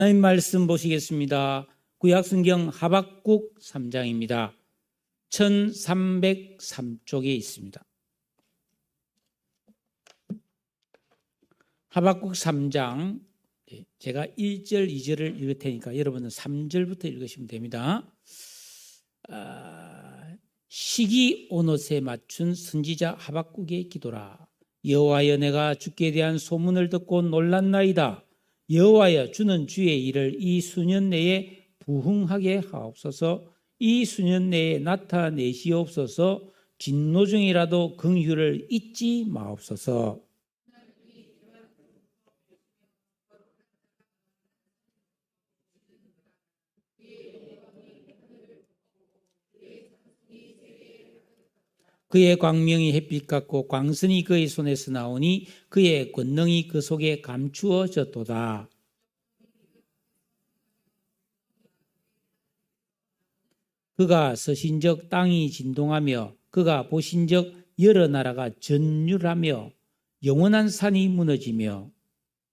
하나님 말씀 보시겠습니다. 구약성경 하박국 3장입니다. 1303쪽에 있습니다. 하박국 3장, 제가 1절, 2절을 읽을 테니까 여러분은 3절부터 읽으시면 됩니다. 시기 오롯에 맞춘 선지자 하박국의 기도라. 여호와여, 내가 주께 대한 소문을 듣고 놀랐나이다. 여호와여, 주는 주의 일을 이 수년 내에 부흥하게 하옵소서. 이 수년 내에 나타내시옵소서. 진노 중이라도 긍휼을 잊지 마옵소서. 그의 광명이 햇빛 같고 광선이 그의 손에서 나오니 그의 권능이 그 속에 감추어졌도다. 그가 서신적 땅이 진동하며 그가 보신적 여러 나라가 전율하며 영원한 산이 무너지며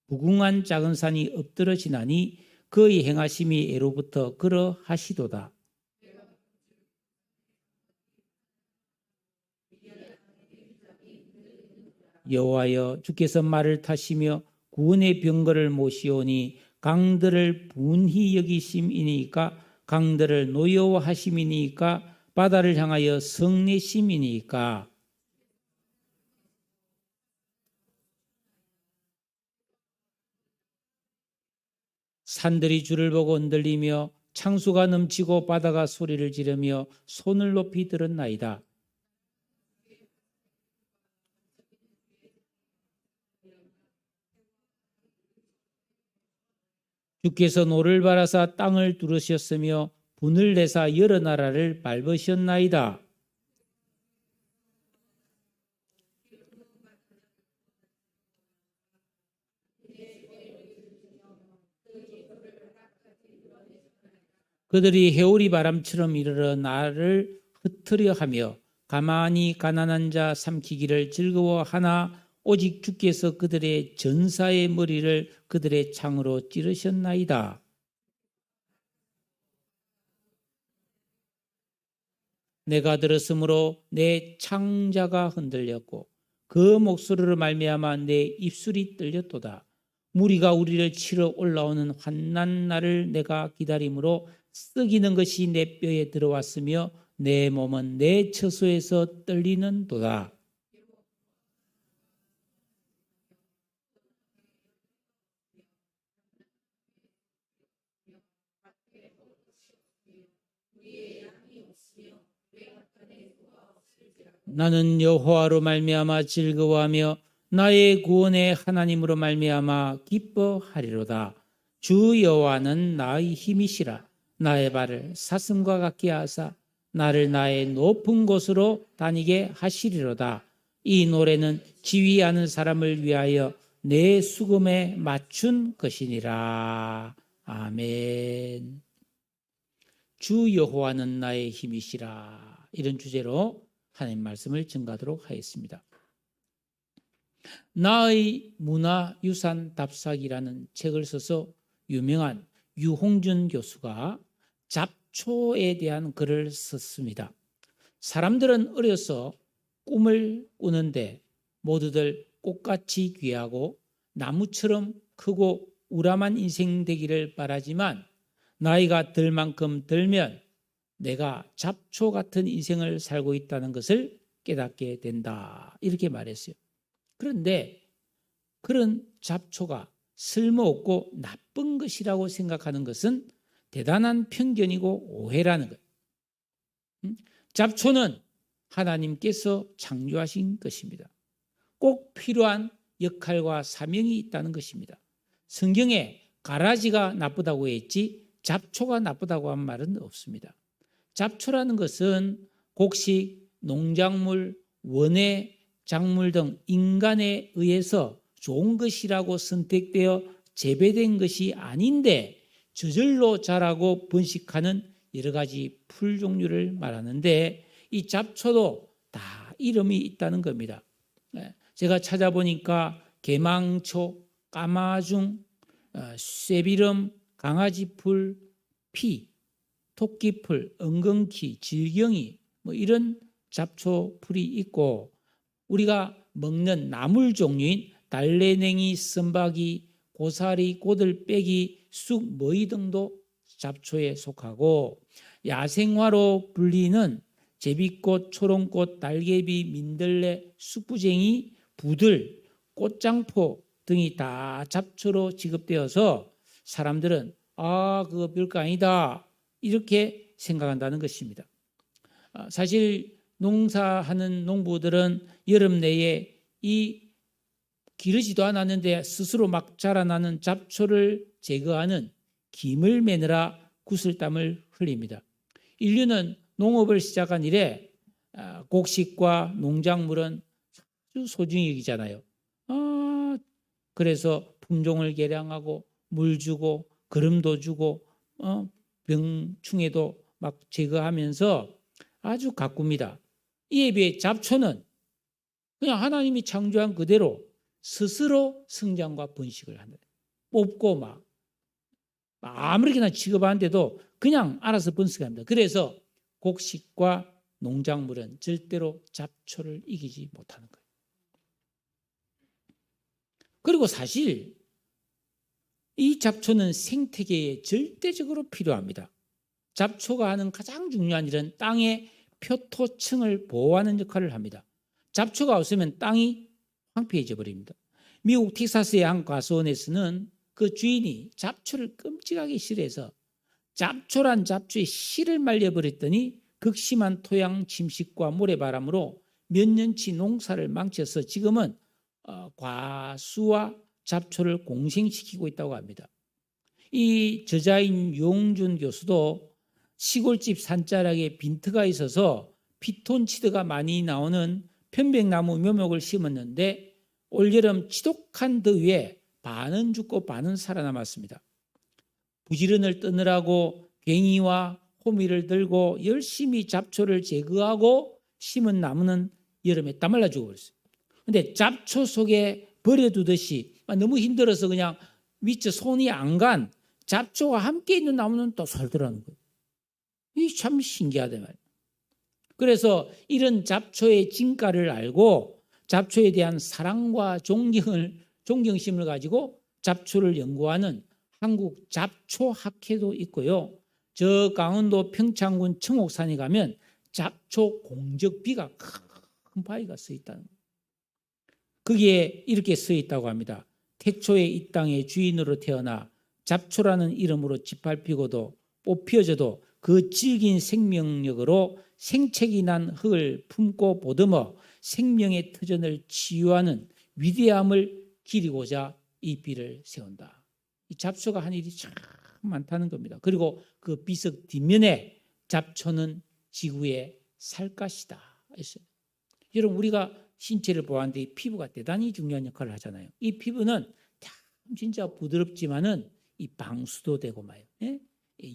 무궁한 작은 산이 엎드러지나니 그의 행하심이 애로부터 그러하시도다. 여호와여, 주께서 말을 타시며 구원의 병거를 모시오니 강들을 분히 여기심이니까, 강들을 노여워하심이니까, 바다를 향하여 성내심이니까. 산들이 주를 보고 흔들리며 창수가 넘치고 바다가 소리를 지르며 손을 높이 들었나이다. 주께서 노를 바라사 땅을 두르셨으며 분을 내사 여러 나라를 밟으셨나이다. 그들이 해오리 바람처럼 이르러 나를 흩으려 하며 가만히 가난한 자 삼키기를 즐거워하나 오직 주께서 그들의 전사의 머리를 그들의 창으로 찌르셨나이다. 내가 들었으므로 내 창자가 흔들렸고 그 목소리로 말미암아 내 입술이 떨렸도다. 무리가 우리를 치러 올라오는 환난 날을 내가 기다림으로 썩이는 것이 내 뼈에 들어왔으며 내 몸은 내 처소에서 떨리는도다. 나는 여호와로 말미암아 즐거워하며 나의 구원의 하나님으로 말미암아 기뻐하리로다. 주 여호와는 나의 힘이시라. 나의 발을 사슴과 같게 하사 나를 나의 높은 곳으로 다니게 하시리로다. 이 노래는 지휘하는 사람을 위하여 내 수금에 맞춘 것이니라. 아멘. 주 여호와는 나의 힘이시라. 이런 주제로 하나님 말씀을 증거하도록 하겠습니다. 나의 문화유산 답사기라는 책을 써서 유명한 유홍준 교수가 잡초에 대한 글을 썼습니다. 사람들은 어려서 꿈을 꾸는데 모두들 꽃같이 귀하고 나무처럼 크고 우람한 인생 되기를 바라지만 나이가 들 만큼 들면 내가 잡초 같은 인생을 살고 있다는 것을 깨닫게 된다. 이렇게 말했어요. 그런데 그런 잡초가 쓸모없고 나쁜 것이라고 생각하는 것은 대단한 편견이고 오해라는 거예요. 잡초는 하나님께서 창조하신 것입니다. 꼭 필요한 역할과 사명이 있다는 것입니다. 성경에 가라지가 나쁘다고 했지 잡초가 나쁘다고 한 말은 없습니다. 잡초라는 것은 곡식, 농작물, 원예, 작물 등 인간에 의해서 좋은 것이라고 선택되어 재배된 것이 아닌데 저절로 자라고 번식하는 여러 가지 풀 종류를 말하는데 이 잡초도 다 이름이 있다는 겁니다. 제가 찾아보니까 개망초, 까마중, 쇠비름, 강아지풀, 피, 토끼풀, 엉겅퀴, 질경이 뭐 이런 잡초풀이 있고 우리가 먹는 나물 종류인 달래냉이, 쌈박이, 고사리, 고들빼기, 쑥, 머위 등도 잡초에 속하고 야생화로 불리는 제비꽃, 초롱꽃, 달개비, 민들레, 쑥부쟁이, 부들, 꽃장포 등이 다 잡초로 지급되어서 사람들은 그거 별거 아니다 이렇게 생각한다는 것입니다. 사실 농사하는 농부들은 여름 내에 이 기르지도 않았는데 스스로 막 자라나는 잡초를 제거하는 김을 매느라 구슬땀을 흘립니다. 인류는 농업을 시작한 이래 곡식과 농작물은 아주 소중히 여기잖아요. 그래서 품종을 개량하고 물 주고 거름도 주고 병충해도 막 제거하면서 아주 가꿉니다. 이에 비해 잡초는 그냥 하나님이 창조한 그대로 스스로 성장과 번식을 한다. 뽑고 막 아무렇게나 취급하는데도 그냥 알아서 번식합니다. 그래서 곡식과 농작물은 절대로 잡초를 이기지 못하는 거예요. 그리고 사실 이 잡초는 생태계에 절대적으로 필요합니다. 잡초가 하는 가장 중요한 일은 땅의 표토층을 보호하는 역할을 합니다. 잡초가 없으면 땅이 황폐해져 버립니다. 미국 텍사스의 한 과수원에서는 그 주인이 잡초를 끔찍하게 싫어해서 잡초란 잡초의 씨를 말려버렸더니 극심한 토양 침식과 모래바람으로 몇 년치 농사를 망쳐서 지금은 과수와 잡초를 공생시키고 있다고 합니다. 이 저자인 유홍준 교수도 시골집 산자락에 빈트가 있어서 피톤치드가 많이 나오는 편백나무 묘목을 심었는데 올여름 지독한 더위에 반은 죽고 반은 살아남았습니다. 부지런을 떠느라고 괭이와 호미를 들고 열심히 잡초를 제거하고 심은 나무는 여름에 땀 말라 죽어버렸어요. 그런데 잡초 속에 버려두듯이 너무 힘들어서 그냥 미처 손이 안 간 잡초와 함께 있는 나무는 또 살더라는 거예요. 이게 참 신기하단 말이에요. 그래서 이런 잡초의 진가를 알고 잡초에 대한 사랑과 존경심을 가지고 잡초를 연구하는 한국 잡초학회도 있고요. 저 강원도 평창군 청옥산에 가면 잡초 공적비가 큰 바위가 써 있다는 거예요. 거기에 이렇게 써 있다고 합니다. 태초에 이 땅의 주인으로 태어나 잡초라는 이름으로 짓밟히고도 뽑혀져도 그 질긴 생명력으로 생책이 난 흙을 품고 보듬어 생명의 터전을 치유하는 위대함을 기리고자 이 비를 세운다. 이 잡초가 한 일이 참 많다는 겁니다. 그리고 그 비석 뒷면에 잡초는 지구에 살 것이다 했어요. 여러분 우리가 신체를 보호하는데 이 피부가 대단히 중요한 역할을 하잖아요. 이 피부는 참 진짜 부드럽지만은 이 방수도 되고 말이에요. 예?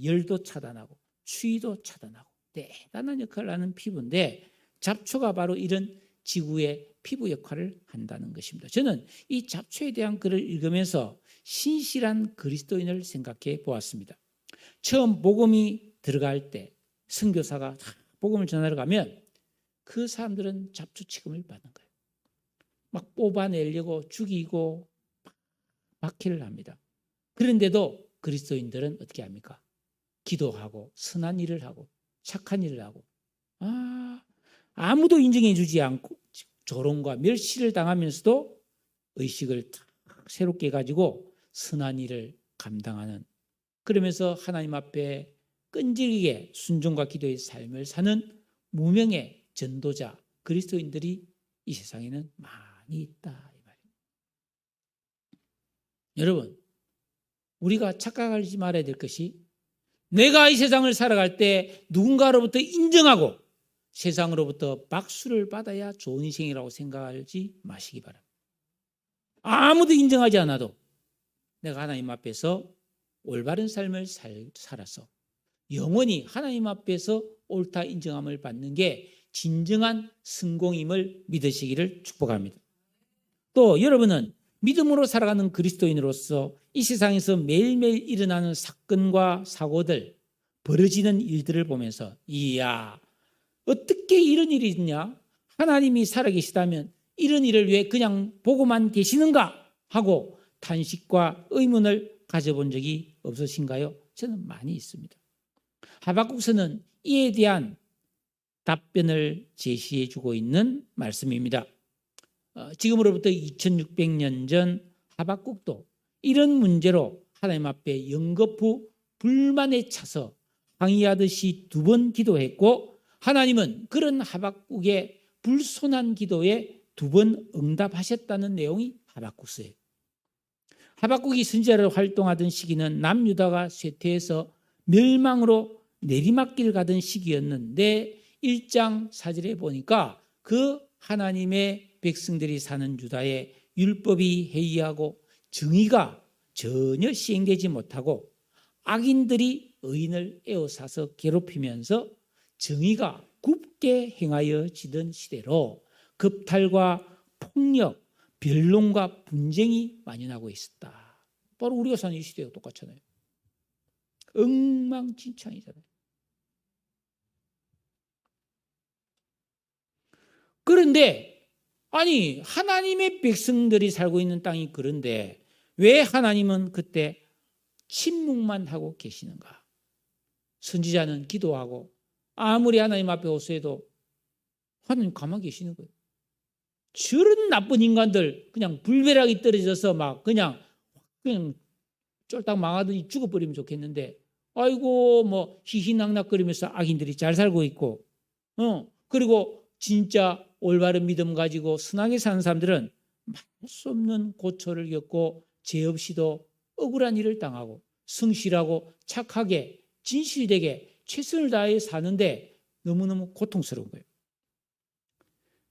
열도 차단하고 추위도 차단하고 대단한 역할을 하는 피부인데 잡초가 바로 이런 지구의 피부 역할을 한다는 것입니다. 저는 이 잡초에 대한 글을 읽으면서 신실한 그리스도인을 생각해 보았습니다. 처음 복음이 들어갈 때 선교사가 복음을 전하러 가면 그 사람들은 잡초 취급을 받는 거예요. 막 뽑아내려고 죽이고 박해를 합니다. 그런데도 그리스도인들은 어떻게 합니까? 기도하고 선한 일을 하고 착한 일을 하고 아무도 인정해 주지 않고 조롱과 멸시를 당하면서도 의식을 새롭게 가지고 선한 일을 감당하는 그러면서 하나님 앞에 끈질기게 순종과 기도의 삶을 사는 무명의 전도자 그리스도인들이 이 세상에는 많이 있다 이 말이에요. 여러분 우리가 착각하지 말아야 될 것이 내가 이 세상을 살아갈 때 누군가로부터 인정하고 세상으로부터 박수를 받아야 좋은 인생이라고 생각하지 마시기 바랍니다. 아무도 인정하지 않아도 내가 하나님 앞에서 올바른 삶을 살아서 영원히 하나님 앞에서 옳다 인정함을 받는 게 진정한 성공임을 믿으시기를 축복합니다. 또 여러분은 믿음으로 살아가는 그리스도인으로서 이 세상에서 매일매일 일어나는 사건과 사고들, 벌어지는 일들을 보면서 이야, 어떻게 이런 일이 있냐? 하나님이 살아계시다면 이런 일을 왜 그냥 보고만 계시는가? 하고 탄식과 의문을 가져본 적이 없으신가요? 저는 많이 있습니다. 하박국서는 이에 대한 답변을 제시해 주고 있는 말씀입니다. 지금으로부터 2600년 전 하박국도 이런 문제로 하나님 앞에 연거푸 불만에 차서 항의하듯이 2번 기도했고, 하나님은 그런 하박국의 불손한 기도에 2번 응답하셨다는 내용이 하박국서예요. 하박국이 선지자로 활동하던 시기는 남유다가 쇠퇴해서 멸망으로 내리막길 가던 시기였는데 1장 4절에 보니까 그 하나님의 백성들이 사는 유다에 율법이 해이하고 정의가 전혀 시행되지 못하고 악인들이 의인을 에워싸서 괴롭히면서 정의가 굽게 행하여지던 시대로 겁탈과 폭력, 변론과 분쟁이 만연하고 있었다. 바로 우리가 사는 이 시대가 똑같잖아요. 엉망진창이잖아요. 그런데 아니, 하나님의 백성들이 살고 있는 땅이 그런데 왜 하나님은 그때 침묵만 하고 계시는가? 선지자는 기도하고 아무리 하나님 앞에 호소해도 하나님 가만히 계시는 거예요. 저런 나쁜 인간들 그냥 불벼락이 떨어져서 막 그냥 쫄딱 망하더니 죽어버리면 좋겠는데, 아이고 뭐 희희낙낙거리면서 악인들이 잘 살고 있고, 그리고 진짜 올바른 믿음 가지고 선하게 사는 사람들은 말할 수 없는 고초를 겪고 죄 없이도 억울한 일을 당하고 성실하고 착하게 진실되게 최선을 다해 사는데 너무너무 고통스러운 거예요.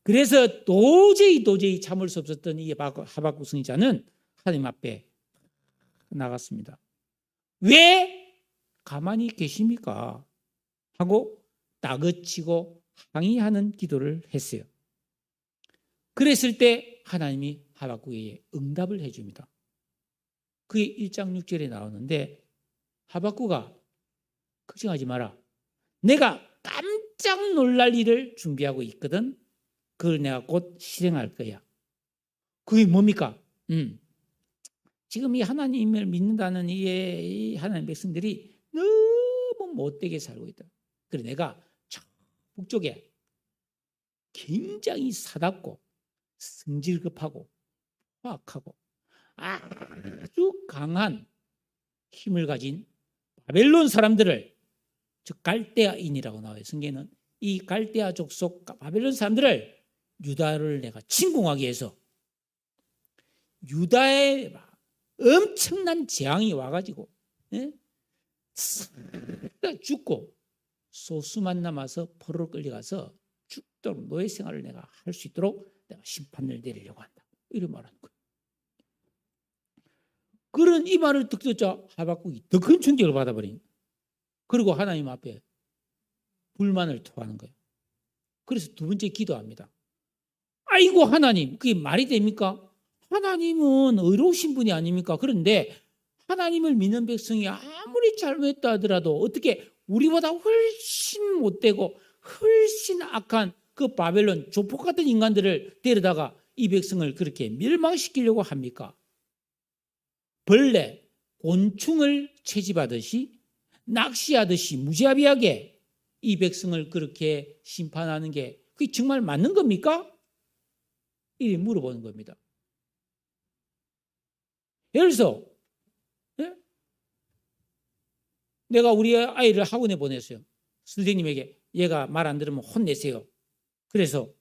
그래서 도저히 참을 수 없었던 이 하박국 선지자는 하나님 앞에 나갔습니다. 왜 가만히 계십니까? 하고 다그치고 항의하는 기도를 했어요. 그랬을 때 하나님이 하박국에게 응답을 해줍니다. 그게 1장 6절에 나오는데, 하박국아 걱정하지 마라. 내가 깜짝 놀랄 일을 준비하고 있거든. 그걸 내가 곧 실행할 거야. 그게 뭡니까? 지금 이 하나님을 믿는다는 이 하나님 백성들이 너무 못되게 살고 있다. 그래 내가 북쪽에 굉장히 사납고 성질급하고 포악하고 아주 강한 힘을 가진 바벨론 사람들을, 즉 갈대아인이라고 나와요. 성경에는 이 갈대아 족속 바벨론 사람들을 유다를 내가 침공하기 위해서 유다에 엄청난 재앙이 와가지고 죽고 소수만 남아서 포로로 끌려가서 죽도록 노예 생활을 내가 할 수 있도록 내가 심판을 내리려고 한다. 이런 말하는 거예요. 그런 이 말을 듣자 하박국이 더 큰 충격을 받아버린. 그리고 하나님 앞에 불만을 토하는 거예요. 그래서 2번째 기도합니다. 아이고 하나님, 그게 말이 됩니까? 하나님은 의로우신 분이 아닙니까? 그런데 하나님을 믿는 백성이 아무리 잘못했다 하더라도 어떻게 우리보다 훨씬 못되고 훨씬 악한 그 바벨론 조폭 같은 인간들을 데려다가 이 백성을 그렇게 멸망시키려고 합니까? 벌레, 곤충을 채집하듯이 낚시하듯이 무자비하게 이 백성을 그렇게 심판하는 게 그게 정말 맞는 겁니까? 이렇게 물어보는 겁니다. 예를 들어서 내가 우리 아이를 학원에 보냈어요. 선생님에게 얘가 말 안 들으면 혼내세요. 그래서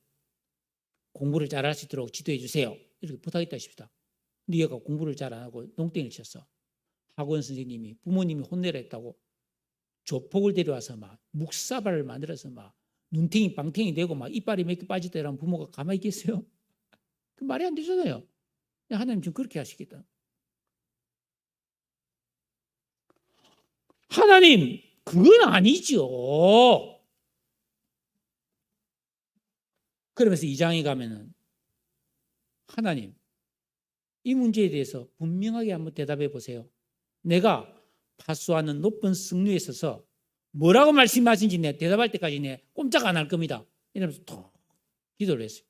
공부를 잘할 수 있도록 지도해 주세요. 이렇게 부탁했다 싶다. 근데 얘가 공부를 잘 안 하고 농땡이를 쳤어. 학원 선생님이 부모님이 혼내라 했다고 조폭을 데려와서 막 묵사발을 만들어서 막 눈탱이 방탱이 되고 막 이빨이 몇 개 빠졌다 이러면 부모가 가만히 있겠어요? 그 말이 안 되잖아요. 하나님 좀 그렇게 하시겠다. 하나님, 그건 아니죠. 그러면서 2장에 가면은 하나님, 이 문제에 대해서 분명하게 한번 대답해 보세요. 내가 파수하는 높은 승리에 있어서 뭐라고 말씀하신지 내가 대답할 때까지 내 꼼짝 안 할 겁니다. 이러면서 톡 기도를 했어요.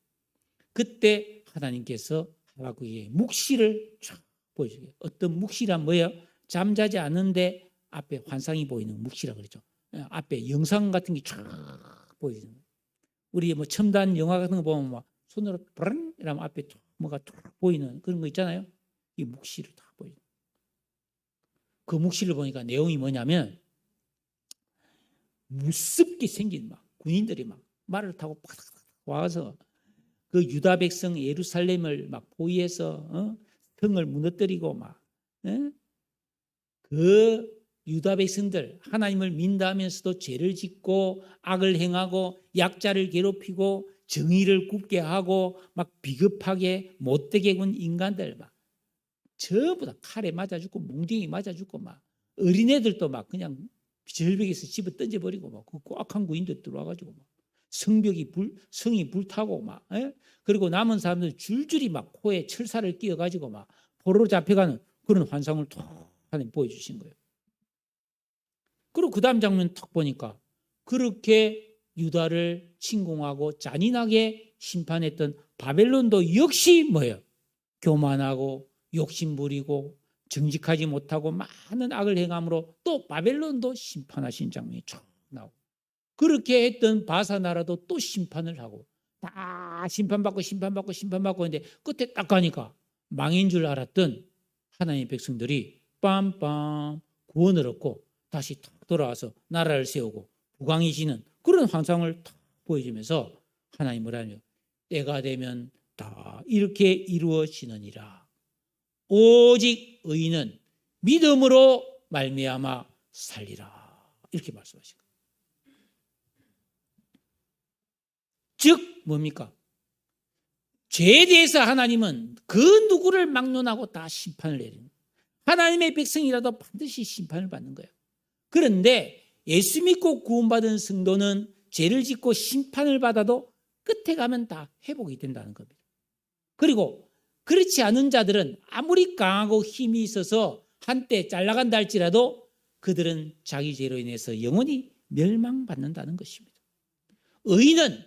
그때 하나님께서 하박국에게 묵시를 쫙 보여주세요. 어떤 묵시란 뭐예요? 잠자지 않은데 앞에 환상이 보이는 묵시라 그러죠. 앞에 영상 같은 게 쫙 보이는 거예요. 우리 뭐 첨단 영화 같은 거 보면 막 손으로 브랑 이러면 앞에 뭐가 쫙 보이는 그런 거 있잖아요. 이 묵시를 다 보여요. 그 묵시를 보니까 내용이 뭐냐면 무섭게 생긴 막 군인들이 막 말을 타고 팍팍 와서 그 유다 백성 예루살렘을 막 포위해서 성을 무너뜨리고 막 그 유다 백성들 하나님을 민다하면서도 죄를 짓고 악을 행하고 약자를 괴롭히고 정의를 굽게 하고 막 비겁하게 못되게 군 인간들 막 전부 다 칼에 맞아 죽고 뭉댕이 맞아 죽고 막 어린애들도 막 그냥 절벽에서 집어 던져버리고 막 그 악한 구인들 들어와가지고 막 성이 불타고 막 그리고 남은 사람들 줄줄이 막 코에 철사를 끼워가지고 막 포로로 잡혀가는 그런 환상을 톡 하나님 보여주신 거예요. 그리고 그 다음 장면 탁 보니까 그렇게 유다를 침공하고 잔인하게 심판했던 바벨론도 역시 뭐예요? 교만하고 욕심부리고 정직하지 못하고 많은 악을 행함으로 또 바벨론도 심판하신 장면이 쫙 나오고 그렇게 했던 바사 나라도 또 심판을 하고 다 심판받고 했는데 끝에 딱 가니까 망인 줄 알았던 하나님의 백성들이 빰빰 구원을 얻고 다시 탁 돌아와서 나라를 세우고 부강해지는 그런 환상을 탁 보여주면서 하나님 뭐라며 때가 되면 다 이렇게 이루어지느니라. 오직 의인은 믿음으로 말미암아 살리라. 이렇게 말씀하신 거예요. 즉 뭡니까? 죄에 대해서 하나님은 그 누구를 막론하고 다 심판을 내리는 거예요. 하나님의 백성이라도 반드시 심판을 받는 거예요. 그런데 예수 믿고 구원받은 성도는 죄를 짓고 심판을 받아도 끝에 가면 다 회복이 된다는 겁니다. 그리고 그렇지 않은 자들은 아무리 강하고 힘이 있어서 한때 잘나간다 할지라도 그들은 자기 죄로 인해서 영원히 멸망받는다는 것입니다. 의인은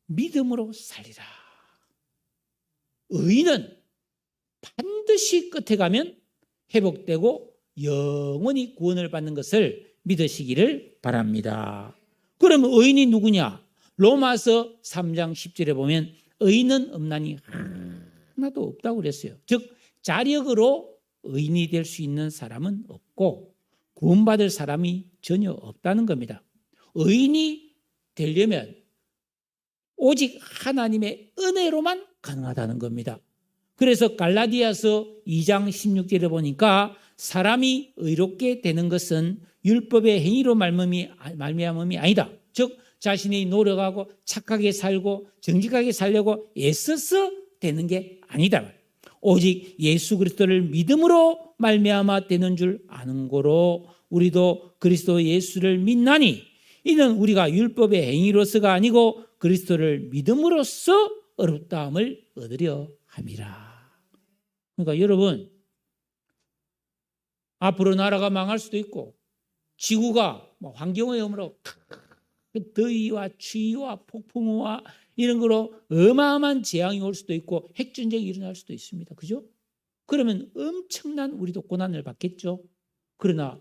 믿음으로 살리라. 의인은 반드시 끝에 가면 회복되고 영원히 구원을 받는 것을 믿으시기를 바랍니다. 그럼 의인이 누구냐? 로마서 3장 10절에 보면 의인은 없나니 하나도 없다고 그랬어요. 즉 자력으로 의인이 될 수 있는 사람은 없고 구원받을 사람이 전혀 없다는 겁니다. 의인이 되려면 오직 하나님의 은혜로만 가능하다는 겁니다. 그래서 갈라디아서 2장 16절에 보니까 사람이 의롭게 되는 것은 율법의 행위로 말미암음이 아니다. 즉 자신이 노력하고 착하게 살고 정직하게 살려고 애써서 되는 게 아니다. 오직 예수 그리스도를 믿음으로 말미암아 되는 줄 아는 고로 우리도 그리스도 예수를 믿나니 이는 우리가 율법의 행위로서가 아니고 그리스도를 믿음으로써 의롭다함을 얻으려 함이라. 그러니까 여러분 앞으로 나라가 망할 수도 있고 지구가 환경오염으로 더위와 추위와 폭풍우와 이런 거로 어마어마한 재앙이 올 수도 있고 핵전쟁이 일어날 수도 있습니다. 그죠? 그러면 엄청난 우리도 고난을 받겠죠. 그러나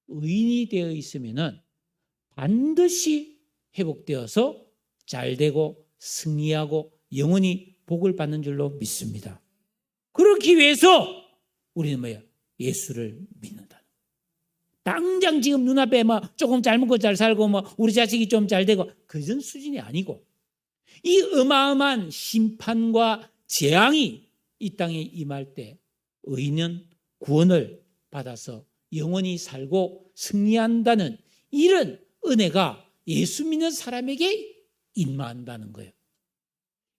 의인이 되어 있으면은 반드시 회복되어서 잘되고 승리하고 영원히 복을 받는 줄로 믿습니다. 그렇기 위해서 우리는 뭐야? 예수를 믿는다. 당장 지금 눈앞에 조금 잘 먹고 잘 살고 우리 자식이 좀 잘 되고 그런 수준이 아니고 이 어마어마한 심판과 재앙이 이 땅에 임할 때 의인은 구원을 받아서 영원히 살고 승리한다는 이런 은혜가 예수 믿는 사람에게 임한다는 거예요.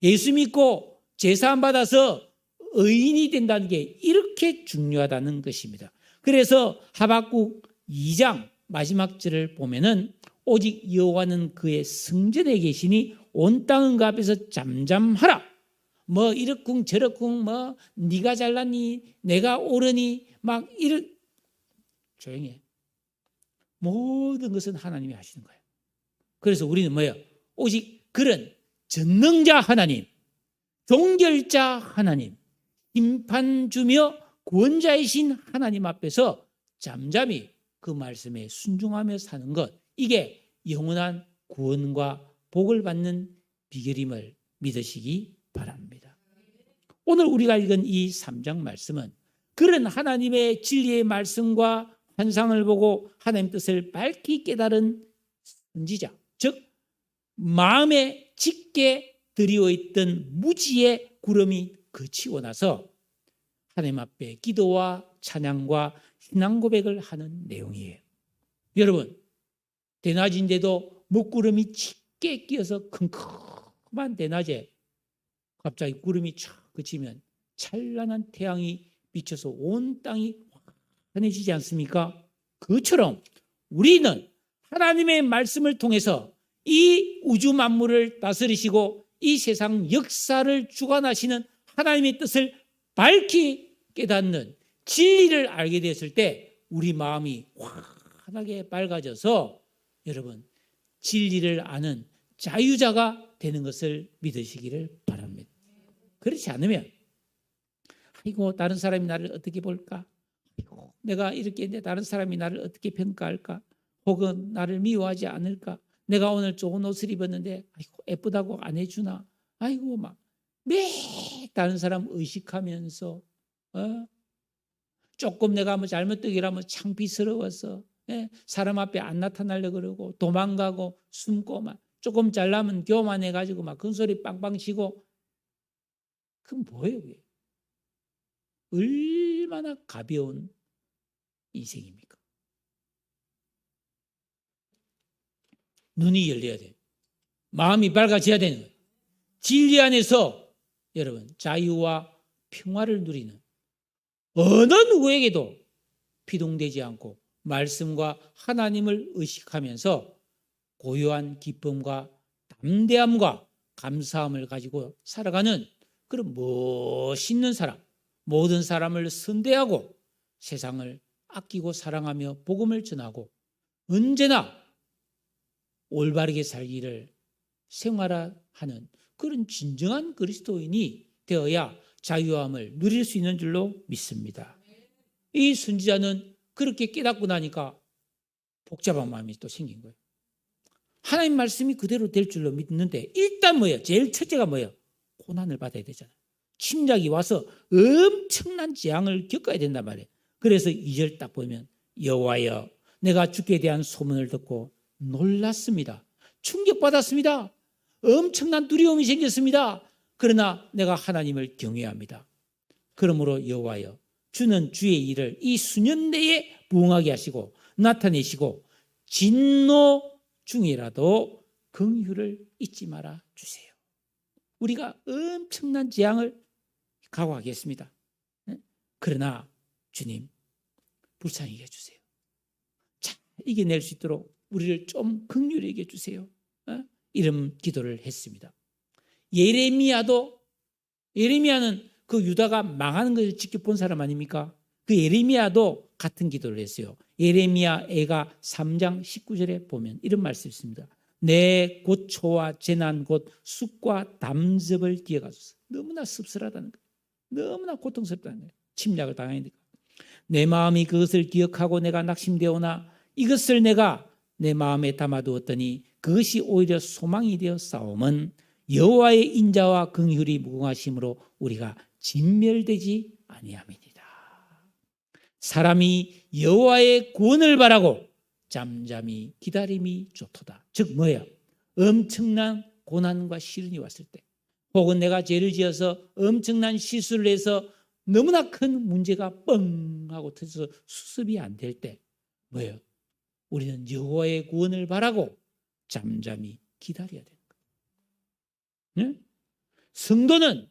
예수 믿고 제사함 받아서 의인이 된다는 게 이렇게 중요하다는 것입니다. 그래서 하박국 2장 마지막 절을 보면은 오직 여호와는 그의 성전에 계시니 온 땅은 그 앞에서 잠잠하라. 뭐 이렇쿵 저렇쿵 뭐 네가 잘났니 내가 옳으니 막 조용히 해. 모든 것은 하나님이 하시는 거예요. 그래서 우리는 뭐예요? 오직 그런 전능자 하나님, 종결자 하나님, 심판주며 구원자이신 하나님 앞에서 잠잠히 그 말씀에 순종하며 사는 것, 이게 영원한 구원과 복을 받는 비결임을 믿으시기 바랍니다. 오늘 우리가 읽은 이 3장 말씀은 그런 하나님의 진리의 말씀과 환상을 보고 하나님 뜻을 밝히 깨달은 선지자, 즉 마음에 짙게 드리워 있던 무지의 구름이 그치고 나서 하나님 앞에 기도와 찬양과 신앙 고백을 하는 내용이에요. 여러분, 대낮인데도 먹구름이 짙게 끼어서 컴컴한 대낮에 갑자기 구름이 촥 그치면 찬란한 태양이 비쳐서 온 땅이 환해지지 않습니까? 그처럼 우리는 하나님의 말씀을 통해서 이 우주 만물을 다스리시고 이 세상 역사를 주관하시는 하나님의 뜻을 밝히 깨닫는 진리를 알게 되었을 때 우리 마음이 환하게 밝아져서 여러분 진리를 아는 자유자가 되는 것을 믿으시기를 바랍니다. 그렇지 않으면 아이고 다른 사람이 나를 어떻게 볼까? 아이고, 내가 이렇게 했는데 다른 사람이 나를 어떻게 평가할까? 혹은 나를 미워하지 않을까? 내가 오늘 좋은 옷을 입었는데 아이고 예쁘다고 안 해주나? 아이고 막 매 다른 사람 의식하면서 조금 내가 뭐 잘못되기라면 창피스러워서 사람 앞에 안 나타나려고 그러고 도망가고 숨고 막 조금 잘나면 교만해가지고 막 큰소리 빵빵 치고 그건 뭐예요? 그게? 얼마나 가벼운 인생입니까? 눈이 열려야 돼요. 마음이 밝아져야 되는 거예요. 진리 안에서 여러분 자유와 평화를 누리는 어느 누구에게도 피동되지 않고 말씀과 하나님을 의식하면서 고요한 기쁨과 담대함과 감사함을 가지고 살아가는 그런 멋있는 사람, 모든 사람을 선대하고 세상을 아끼고 사랑하며 복음을 전하고 언제나 올바르게 살기를 생활하는 그런 진정한 그리스도인이 되어야 자유함을 누릴 수 있는 줄로 믿습니다. 이 선지자는 그렇게 깨닫고 나니까 복잡한 마음이 또 생긴 거예요. 하나님 말씀이 그대로 될 줄로 믿는데 일단 뭐예요? 제일 첫째가 뭐예요? 고난을 받아야 되잖아요. 침략이 와서 엄청난 재앙을 겪어야 된단 말이에요. 그래서 2절 딱 보면 여호와여 내가 주께 대한 소문을 듣고 놀랐습니다. 충격받았습니다. 엄청난 두려움이 생겼습니다. 그러나 내가 하나님을 경외합니다. 그러므로 여호와여 주는 주의 일을 이 수년 내에 부응하게 하시고 나타내시고 진노 중이라도 긍휼을 잊지 말아 주세요. 우리가 엄청난 재앙을 각오하겠습니다. 그러나 주님 불쌍히 여겨주세요. 자, 이겨낼 수 있도록 우리를 좀 긍휼히 여겨주세요. 이런 기도를 했습니다. 예레미야는 그 유다가 망하는 것을 지켜본 사람 아닙니까? 그 예레미야도 같은 기도를 했어요. 예레미야 애가 3장 19절에 보면 이런 말씀이 있습니다. 내 고초와 재난 곧 쑥과 담즙을 기억하소서. 너무나 씁쓸하다는 거예요. 너무나 고통스럽다는 거예요. 침략을 당하니까. 내 마음이 그것을 기억하고 내가 낙심되오나 이것을 내가 내 마음에 담아두었더니 그것이 오히려 소망이 되어 싸움은 여호와의 인자와 긍휼이 무궁하심으로 우리가 진멸되지 아니함이니라. 사람이 여호와의 구원을 바라고 잠잠히 기다림이 좋도다. 즉 뭐예요? 엄청난 고난과 시련이 왔을 때 혹은 내가 죄를 지어서 엄청난 실수를 해서 너무나 큰 문제가 뻥 하고 터져서 수습이 안 될 때 뭐예요? 우리는 여호와의 구원을 바라고 잠잠히 기다려야 되는 거예요. 네? 성도는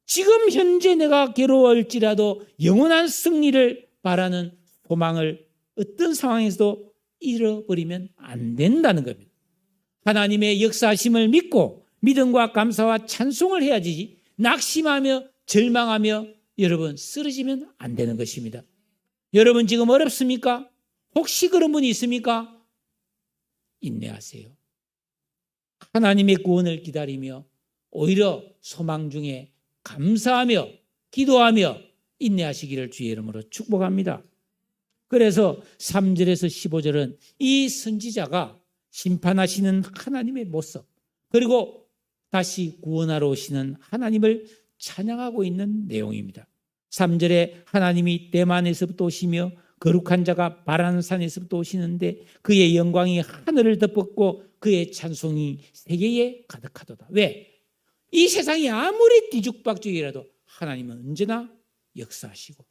지금 현재 내가 괴로울지라도 영원한 승리를 바라는 소망을 어떤 상황에서도 잃어버리면 안 된다는 겁니다. 하나님의 역사하심을 믿고 믿음과 감사와 찬송을 해야지 낙심하며 절망하며 여러분 쓰러지면 안 되는 것입니다. 여러분 지금 어렵습니까? 혹시 그런 분이 있습니까? 인내하세요. 하나님의 구원을 기다리며 오히려 소망 중에 감사하며 기도하며 인내하시기를 주의 이름으로 축복합니다. 그래서 3절에서 15절은 이 선지자가 심판하시는 하나님의 모습, 그리고 다시 구원하러 오시는 하나님을 찬양하고 있는 내용입니다. 3절에 하나님이 대만에서부터 오시며 거룩한 자가 바란산에서부터 오시는데 그의 영광이 하늘을 덮었고 그의 찬송이 세계에 가득하도다. 왜? 이 세상이 아무리 뒤죽박죽이라도 하나님은 언제나 역사하시고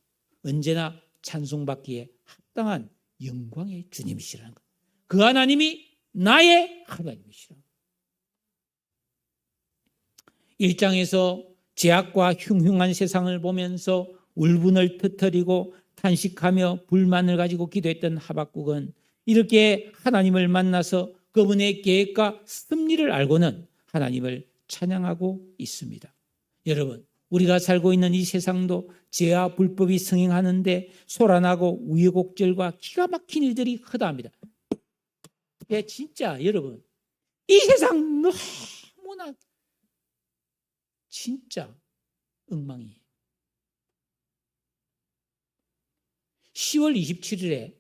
언제나 찬송받기에 합당한 영광의 주님이시라는 것. 그 하나님이 나의 하나님이시라. 1장에서 제약과 흉흉한 세상을 보면서 울분을 터뜨리고 탄식하며 불만을 가지고 기도했던 하박국은 이렇게 하나님을 만나서 그분의 계획과 섭리를 알고는 하나님을 찬양하고 있습니다. 여러분, 우리가 살고 있는 이 세상도 죄와 불법이 성행하는데 소란하고 우여곡절과 기가 막힌 일들이 허다합니다. 진짜 여러분, 이 세상 너무나 진짜 엉망이에요. 10월 27일에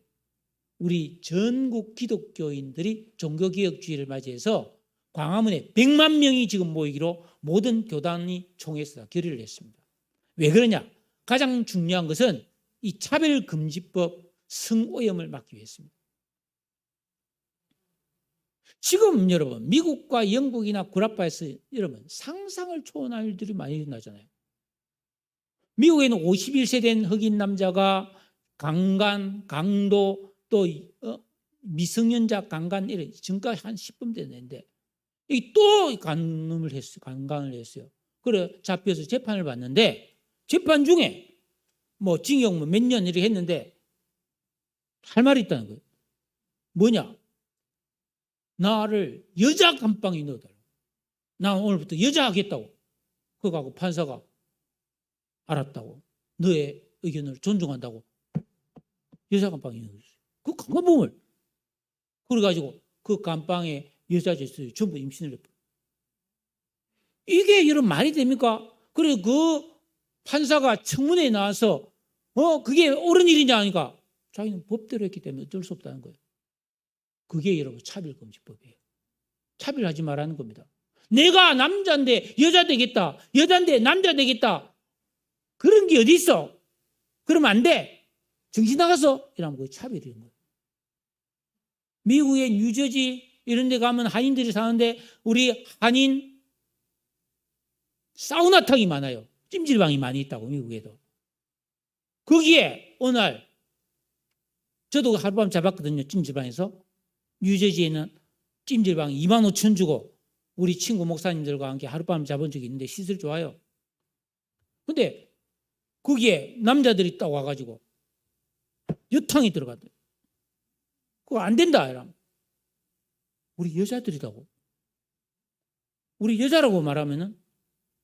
우리 전국 기독교인들이 종교개혁주의를 맞이해서 광화문에 100만 명이 지금 모이기로 모든 교단이 총회에서 결의를 했습니다. 왜 그러냐? 가장 중요한 것은 이 차별금지법 성오염을 막기 위해서입니다. 지금 여러분 미국과 영국이나 구라파에서 여러분 상상을 초월한 일들이 많이 일어나잖아요. 미국에는 51세 된 흑인 남자가 강간, 강도 또 미성년자 강간 이래 지금까지 한 10분 됐는데 또 간간을 했어요. 그래 잡혀서 재판을 받는데 재판 중에 뭐 징역 몇 년 이렇게 했는데 할 말이 있다는 거예요. 뭐냐? 나를 여자 감방에 넣어달라고. 나 오늘부터 여자 하겠다고. 그거하고 판사가 알았다고. 너의 의견을 존중한다고. 여자 감방에 넣어줬어요. 그 강간범을. 그래가지고 그 감방에 여자들이 전부 임신을 했어요. 이게 이런 말이 됩니까? 그래 그 판사가 청문회에 나와서 그게 옳은 일이냐 하니까 자기는 법대로 했기 때문에 어쩔 수 없다는 거예요. 그게 여러분 차별금지법이에요. 차별하지 말라는 겁니다. 내가 남자인데 여자 되겠다. 여자인데 남자 되겠다. 그런 게 어디 있어? 그러면 안 돼. 정신 나가서 이러면 그게 차별인 거예요. 미국의 뉴저지 이런 데 가면 한인들이 사는데 우리 한인 사우나탕이 많아요. 찜질방이 많이 있다고 미국에도. 거기에 어느 날 저도 하룻밤 잡았거든요. 찜질방에서. 뉴저지에는 찜질방 25,000원 주고 우리 친구 목사님들과 함께 하룻밤 잡은 적이 있는데 시설 좋아요. 근데 거기에 남자들이 딱 와가지고 여탕이 들어가더라고요. 그거 안 된다 이러면 우리 여자들이라고. 우리 여자라고 말하면은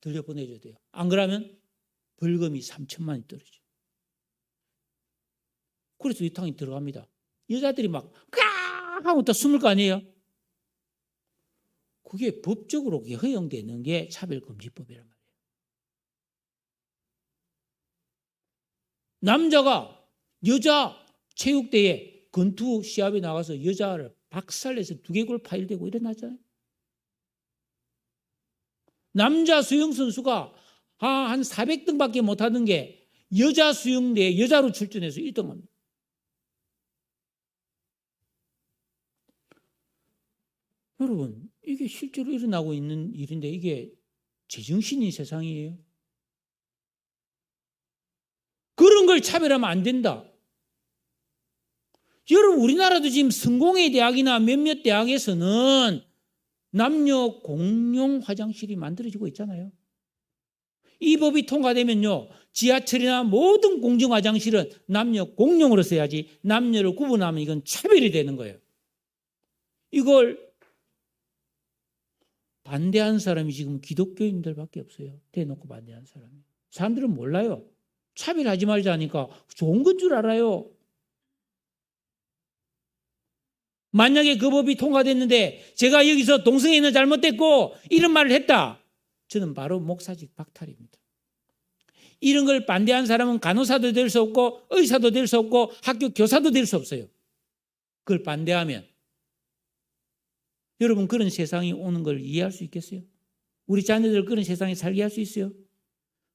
들려보내줘야 돼요. 안 그러면 벌금이 3,000만 원이 떨어져요. 그래서 여탕이 들어갑니다. 여자들이 막 하고 또 숨을 거 아니에요. 그게 법적으로 허용되는 게 차별금지법이란 말이에요. 남자가 여자 체육대회 권투 시합에 나가서 여자를 박살내서 두개골 파열되고 일어나잖아요. 남자 수영 선수가 한 400등밖에 못하는 게 여자 수영대회 여자로 출전해서 1등합니다. 여러분, 이게 실제로 일어나고 있는 일인데 이게 제정신인 세상이에요. 그런 걸 차별하면 안 된다. 여러분, 우리나라도 지금 성공회 대학이나 몇몇 대학에서는 남녀 공용 화장실이 만들어지고 있잖아요. 이 법이 통과되면요, 지하철이나 모든 공중 화장실은 남녀 공용으로 써야지 남녀를 구분하면 이건 차별이 되는 거예요. 이걸 반대하는 사람이 지금 기독교인들밖에 없어요. 대놓고 반대하는 사람이. 사람들은 몰라요. 차별하지 말자니까 좋은 건 줄 알아요. 만약에 그 법이 통과됐는데 제가 여기서 동성애는 잘못됐고 이런 말을 했다. 저는 바로 목사직 박탈입니다. 이런 걸 반대한 사람은 간호사도 될 수 없고 의사도 될 수 없고 학교 교사도 될 수 없어요. 그걸 반대하면 여러분 그런 세상이 오는 걸 이해할 수 있겠어요? 우리 자녀들 그런 세상에 살게 할 수 있어요?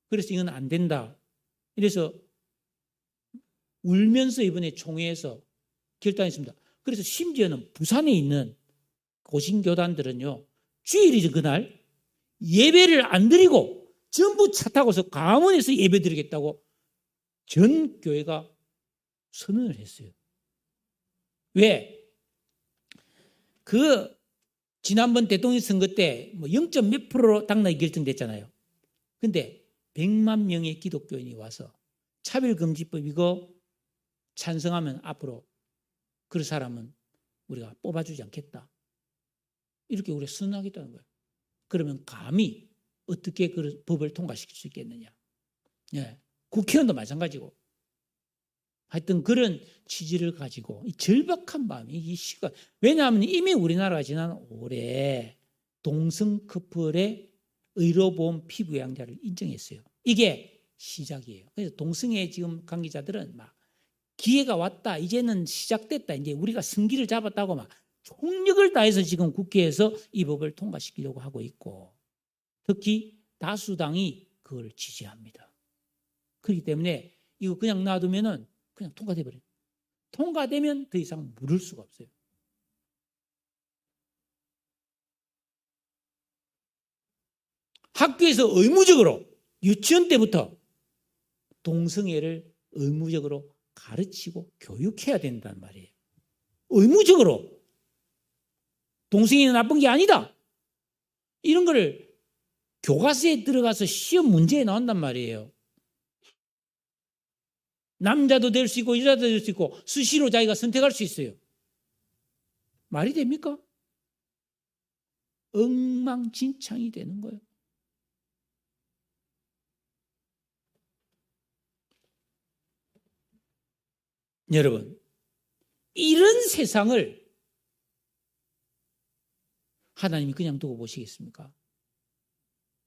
그래서 이건 안 된다. 이래서 울면서 이번에 총회에서 결단했습니다. 그래서 심지어는 부산에 있는 고신교단들은요, 주일이죠, 그날 예배를 안 드리고 전부 차 타고서 강원에서 예배 드리겠다고 전 교회가 선언을 했어요. 왜? 지난번 대통령 선거 때 0. 몇 프로로 당락이 결정됐잖아요. 근데 100만 명의 기독교인이 와서 차별금지법 이거 찬성하면 앞으로 그 사람은 우리가 뽑아주지 않겠다. 이렇게 우리가 선언하겠다는 거예요. 그러면 감히 어떻게 그 법을 통과시킬 수 있겠느냐. 예. 국회의원도 마찬가지고. 하여튼 그런 취지를 가지고 이 절박한 마음이 이 시간. 왜냐하면 이미 우리나라가 지난 올해 동성 커플의 의료보험 피부양자를 인정했어요. 이게 시작이에요. 그래서 동성애 지금 관계자들은 막 기회가 왔다. 이제는 시작됐다. 이제 우리가 승기를 잡았다고 막 총력을 다해서 지금 국회에서 이 법을 통과시키려고 하고 있고 특히 다수당이 그걸 지지합니다. 그렇기 때문에 이거 그냥 놔두면은 그냥 통과돼 버려요. 통과되면 더 이상 물을 수가 없어요. 학교에서 의무적으로 유치원 때부터 동성애를 의무적으로 가르치고 교육해야 된다는 말이에요. 의무적으로. 동성애는 나쁜 게 아니다. 이런 거를 교과서에 들어가서 시험 문제에 나온단 말이에요. 남자도 될 수 있고 여자도 될 수 있고 수시로 자기가 선택할 수 있어요. 말이 됩니까? 엉망진창이 되는 거예요. 여러분, 이런 세상을 하나님이 그냥 두고 보시겠습니까?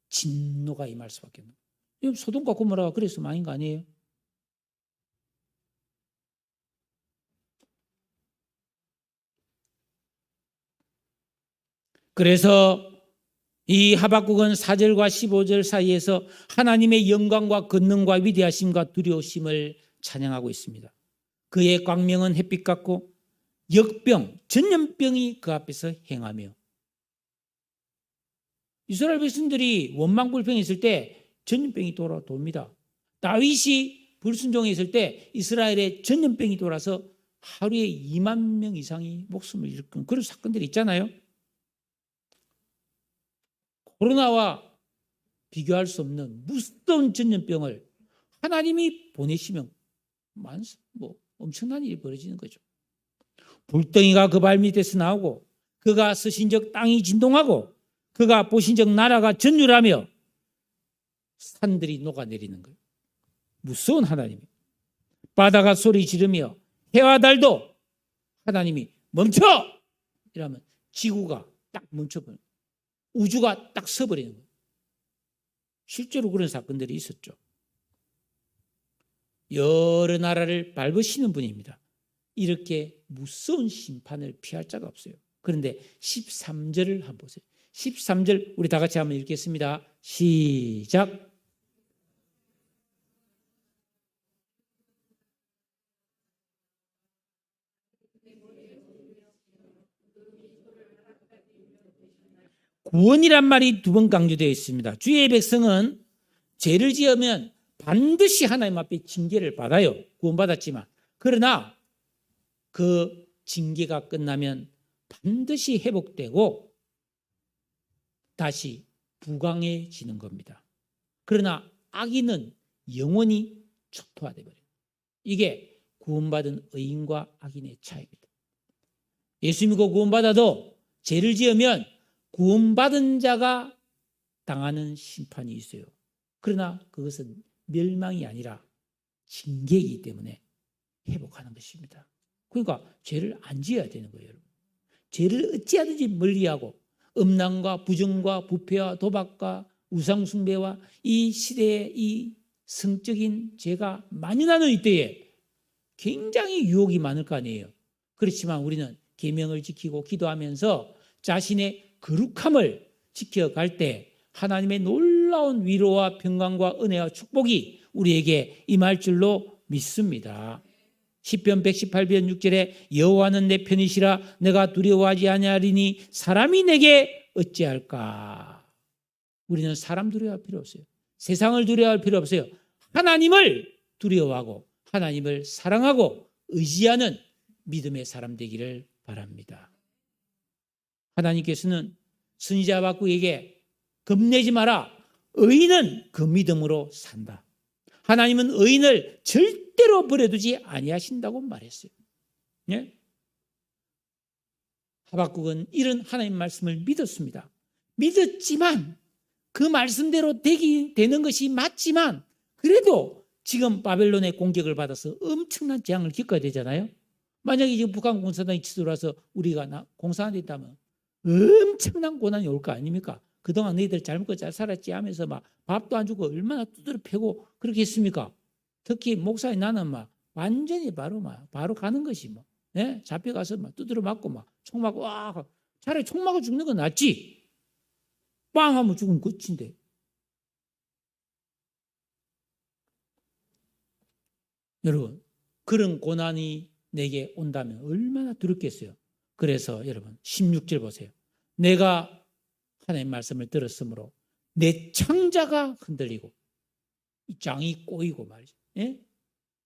진노가 임할 수밖에 없는. 소돔과 고모라가 그래서 망한 거 아니에요? 그래서 이 하박국은 4절과 15절 사이에서 하나님의 영광과 권능과 위대하심과 두려우심을 찬양하고 있습니다. 그의 광명은 햇빛 같고 역병, 전염병이 그 앞에서 행하며 이스라엘 백성들이 원망불평했을 때 전염병이 돌아옵니다. 다윗이 불순종했을 때 이스라엘에 전염병이 돌아서 하루에 2만 명 이상이 목숨을 잃은 그런 사건들이 있잖아요. 코로나와 비교할 수 없는 무서운 전염병을 하나님이 보내시면 엄청난 일이 벌어지는 거죠. 불덩이가 그 발밑에서 나오고 그가 서신 적 땅이 진동하고 그가 보신 적 나라가 전율하며 산들이 녹아내리는 거예요. 무서운 하나님. 바다가 소리 지르며 해와 달도 하나님이 멈춰! 이러면 지구가 딱 멈춰버려요. 우주가 딱 서버리는 거예요. 실제로 그런 사건들이 있었죠. 여러 나라를 밟으시는 분입니다. 이렇게 무서운 심판을 피할 자가 없어요. 그런데 13절을 한번 보세요. 13절 우리 다 같이 한번 읽겠습니다. 시작. 구원이란 말이 두 번 강조되어 있습니다. 주의 백성은 죄를 지으면 반드시 하나님 앞에 징계를 받아요. 구원받았지만. 그러나 그 징계가 끝나면 반드시 회복되고 다시 부강해지는 겁니다. 그러나 악인은 영원히 초토화되어 버려요. 이게 구원받은 의인과 악인의 차이입니다. 예수 믿고 구원받아도 죄를 지으면 구원받은 자가 당하는 심판이 있어요. 그러나 그것은 멸망이 아니라 징계이기 때문에 회복하는 것입니다. 그러니까 죄를 안 지어야 되는 거예요. 여러분. 죄를 어찌하든지 멀리하고 음란과 부정과 부패와 도박과 우상숭배와 이 시대의 이 성적인 죄가 만연하는 이때에 굉장히 유혹이 많을 거 아니에요. 그렇지만 우리는 계명을 지키고 기도하면서 자신의 거룩함을 지켜갈 때 하나님의 놀라운 위로와 평강과 은혜와 축복이 우리에게 임할 줄로 믿습니다. 시편 118편 6절에 여호와는 내 편이시라 내가 두려워하지 아니하리니 사람이 내게 어찌할까. 우리는 사람 두려워할 필요 없어요. 세상을 두려워할 필요 없어요. 하나님을 두려워하고 하나님을 사랑하고 의지하는 믿음의 사람 되기를 바랍니다. 하나님께서는 선지자 하박국에게 겁내지 마라. 의인은 그 믿음으로 산다. 하나님은 의인을 절대로 버려두지 아니하신다고 말했어요. 예? 하박국은 이런 하나님 말씀을 믿었습니다. 믿었지만 그 말씀대로 되는 것이 맞지만 그래도 지금 바벨론의 공격을 받아서 엄청난 재앙을 겪어야 되잖아요. 만약에 지금 북한 공산당이 치들어와서 우리가 공산화됐다면 엄청난 고난이 올 거 아닙니까? 그동안 너희들 잘 먹고 잘 살았지 하면서 막 밥도 안 주고 얼마나 두드려 패고 그렇게 했습니까? 특히 목사인 나는 막 완전히 바로 가는 것이 뭐. 예? 잡혀가서 막 두드려 맞고 막 총 맞고 와 차라리 총 맞고 죽는 건 낫지. 빵 하면 죽으면 끝인데. 여러분 그런 고난이 내게 온다면 얼마나 두렵겠어요. 그래서 여러분 16절 보세요. 내가 하나님의 말씀을 들었으므로 내 창자가 흔들리고 이 장이 꼬이고 말이죠. 예?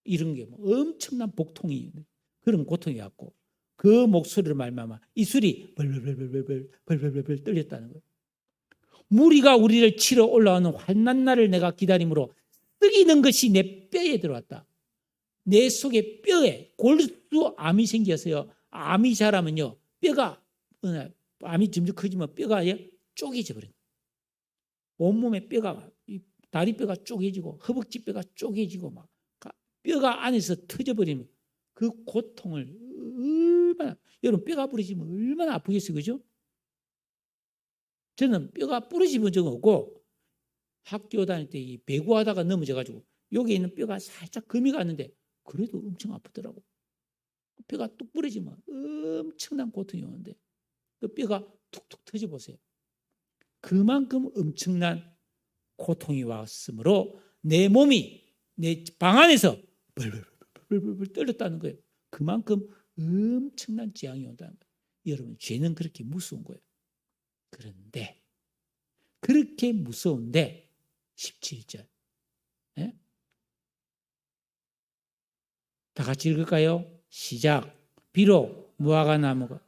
이런 게 뭐 엄청난 복통이 그런 고통이 왔고 그 목소리를 말미암아 이술이 벌벌벌 떨렸다는 거예요. 무리가 우리를 치러 올라오는 환난 날을 내가 기다림으로 썩이는 것이 내 뼈에 들어왔다. 내 속에 뼈에 골수암이 생겨서요. 암이 자라면요. 뼈가 암이 점점 커지면 뼈가 쪼개져 버려요. 온몸에 뼈가 다리뼈가 쪼개지고 허벅지 뼈가 쪼개지고 막 뼈가 안에서 터져버리면 그 고통을 얼마나 여러분 뼈가 부러지면 얼마나 아프겠어요. 그죠? 저는 뼈가 부러지본 적은 없고 학교 다닐 때 이 배구하다가 넘어져가지고 여기 있는 뼈가 살짝 금이 갔는데 그래도 엄청 아프더라고. 뼈가 뚝 부러지면 엄청난 고통이 오는데 그 뼈가 툭툭 터져보세요. 그만큼 엄청난 고통이 왔으므로 내 몸이 내 방 안에서 벌벌 떨렸다는 거예요. 그만큼 엄청난 재앙이 온다는 거예요. 여러분 죄는 그렇게 무서운 거예요. 그런데 그렇게 무서운데 17절 네? 다 같이 읽을까요? 시작. 비록 무화과 나무가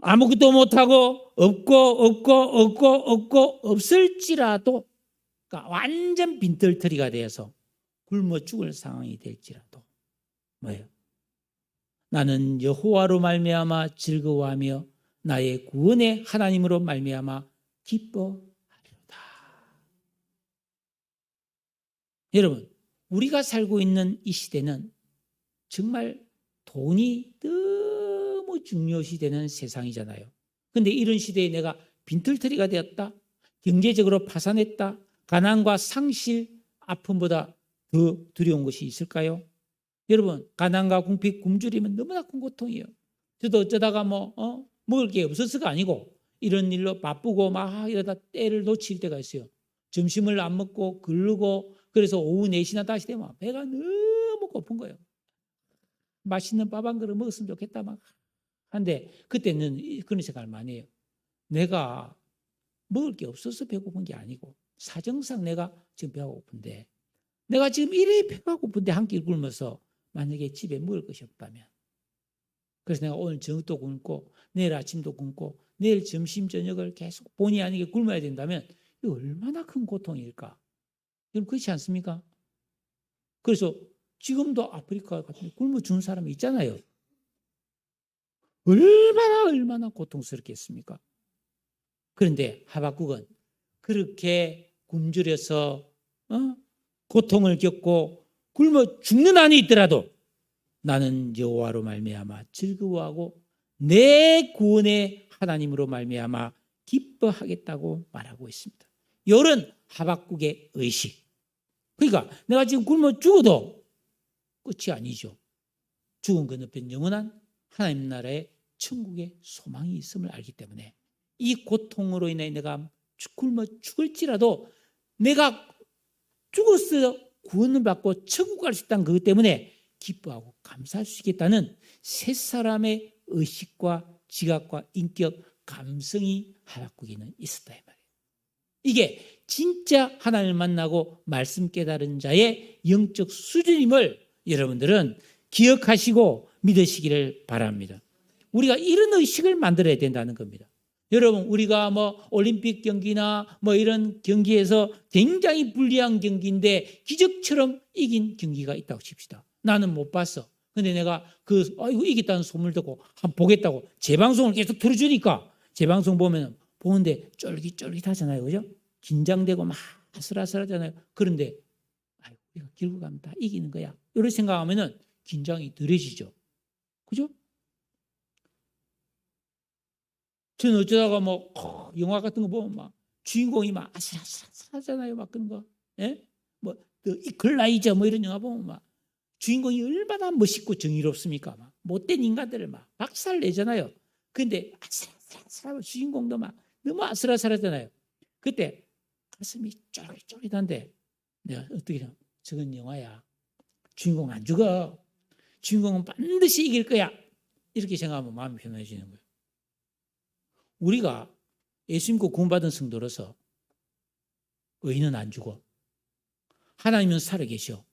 아무것도 못하고 없고 없을지라도 그러니까 완전 빈털터리가 되어서 굶어 죽을 상황이 될지라도 뭐예요? 나는 여호와로 말미암아 즐거워하며 나의 구원의 하나님으로 말미암아 기뻐하리로다. 여러분 우리가 살고 있는 이 시대는 정말 돈이 너무 중요시되는 세상이잖아요. 그런데 이런 시대에 내가 빈털터리가 되었다. 경제적으로 파산했다. 가난과 상실, 아픔보다 더 두려운 것이 있을까요? 여러분 가난과 궁핍, 굶주리면 너무나 큰 고통이에요. 저도 어쩌다가 먹을 게 없어서가 아니고 이런 일로 바쁘고 막 이러다 때를 놓칠 때가 있어요. 점심을 안 먹고 걸르고 그래서 오후 4시나 다시 되면 배가 너무 고픈 거예요. 맛있는 밥 한 그릇 먹었으면 좋겠다 막 한데 그때는 그런 생각을 많이 해요. 내가 먹을 게 없어서 배고픈 게 아니고 사정상 내가 지금 배가 고픈데 내가 지금 이래 배가 고픈데 한 끼 굶어서 만약에 집에 먹을 것이 없다면 그래서 내가 오늘 저녁도 굶고 내일 아침도 굶고 내일 점심 저녁을 계속 본의 아니게 굶어야 된다면 이거 얼마나 큰 고통일까? 여러분 그렇지 않습니까? 그래서 지금도 아프리카 같은 데 굶어 죽는 사람이 있잖아요. 얼마나 고통스럽겠습니까? 그런데 하박국은 그렇게 굶주려서 고통을 겪고 굶어 죽는 한이 있더라도 나는 여호와로 말미암아 즐거워하고 내 구원의 하나님으로 말미암아 기뻐하겠다고 말하고 있습니다. 이런 하박국의 의식. 그러니까 내가 지금 굶어 죽어도 끝이 아니죠. 죽은 건너편 영원한 하나님 나라의 천국의 소망이 있음을 알기 때문에 이 고통으로 인해 내가 굶어 죽을지라도 내가 죽었어 구원을 받고 천국 갈 수 있다는 그것 때문에 기뻐하고 감사할 수 있겠다는 세 사람의 의식과 지각과 인격, 감성이 하박국에는 있었다 이 말이에요. 이게 진짜 하나님을 만나고 말씀 깨달은 자의 영적 수준임을 여러분들은 기억하시고 믿으시기를 바랍니다. 우리가 이런 의식을 만들어야 된다는 겁니다. 여러분 우리가 올림픽 경기나 이런 경기에서 굉장히 불리한 경기인데 기적처럼 이긴 경기가 있다고 칩시다. 나는 못 봤어. 근데 내가 이거 이겼다는 소문을 듣고 한번 보겠다고 재방송을 계속 틀어주니까 재방송 보는데 쫄깃쫄깃하잖아요. 그죠? 긴장되고 막 아슬아슬하잖아요. 그런데 우리가 결국 가면 다 이기는 거야. 이렇게 생각하면은 긴장이 덜해지죠. 그죠? 저는 어쩌다가 영화 같은 거 보면 막 주인공이 막 아슬아슬하잖아요. 막 그런 거. 예? 이퀄라이저 이런 영화 보면 막 주인공이 얼마나 멋있고 정의롭습니까? 막 못된 인간들을 막 박살 내잖아요. 근데 아슬아슬하고 주인공도 막 너무 아슬아슬하잖아요. 그때 가슴이 쫄깃쫄깃한데 내가 어떻게 생각해? 저건 영화야. 주인공 안 죽어. 주인공은 반드시 이길 거야. 이렇게 생각하면 마음이 편해지는 거예요. 우리가 예수 믿고 구원받은 성도로서 의인은 안 죽어. 하나님은 살아계셔.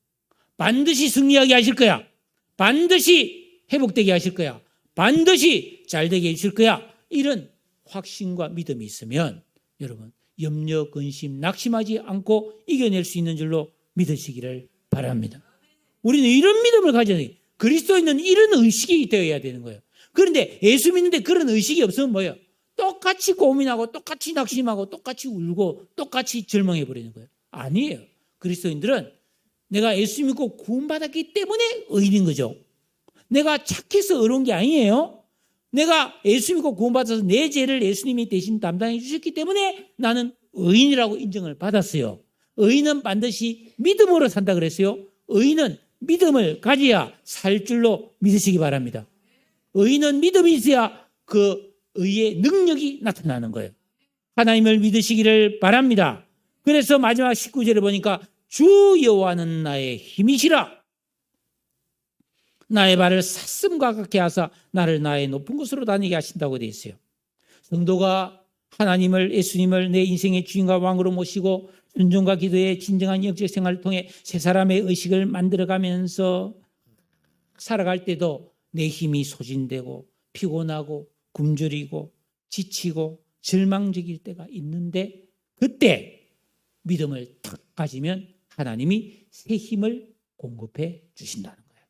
반드시 승리하게 하실 거야. 반드시 회복되게 하실 거야. 반드시 잘되게 해주실 거야. 이런 확신과 믿음이 있으면 여러분 염려, 근심, 낙심하지 않고 이겨낼 수 있는 줄로 믿으시기를 바랍니다. 우리는 이런 믿음을 가져야 돼요. 그리스도인은 이런 의식이 되어야 되는 거예요. 그런데 예수 믿는데 그런 의식이 없으면 뭐예요? 똑같이 고민하고 똑같이 낙심하고 똑같이 울고 똑같이 절망해버리는 거예요. 아니에요. 그리스도인들은 내가 예수 믿고 구원받았기 때문에 의인인 거죠. 내가 착해서 의로운 게 아니에요. 내가 예수 믿고 구원받아서 내 죄를 예수님이 대신 담당해 주셨기 때문에 나는 의인이라고 인정을 받았어요. 의인은 반드시 믿음으로 산다 그랬어요. 의인은 믿음을 가져야 살 줄로 믿으시기 바랍니다. 의인은 믿음이 있어야 그 의의 능력이 나타나는 거예요. 하나님을 믿으시기를 바랍니다. 그래서 마지막 19절에 보니까 주 여호와는 나의 힘이시라. 나의 발을 사슴과 같게 하사 나를 나의 높은 곳으로 다니게 하신다고 되어 있어요. 성도가 하나님을 예수님을 내 인생의 주인과 왕으로 모시고 순종과 기도의 진정한 영적 생활을 통해 세 사람의 의식을 만들어가면서 살아갈 때도 내 힘이 소진되고 피곤하고 굶주리고 지치고 절망적일 때가 있는데 그때 믿음을 탁 가지면 하나님이 새 힘을 공급해 주신다는 거예요.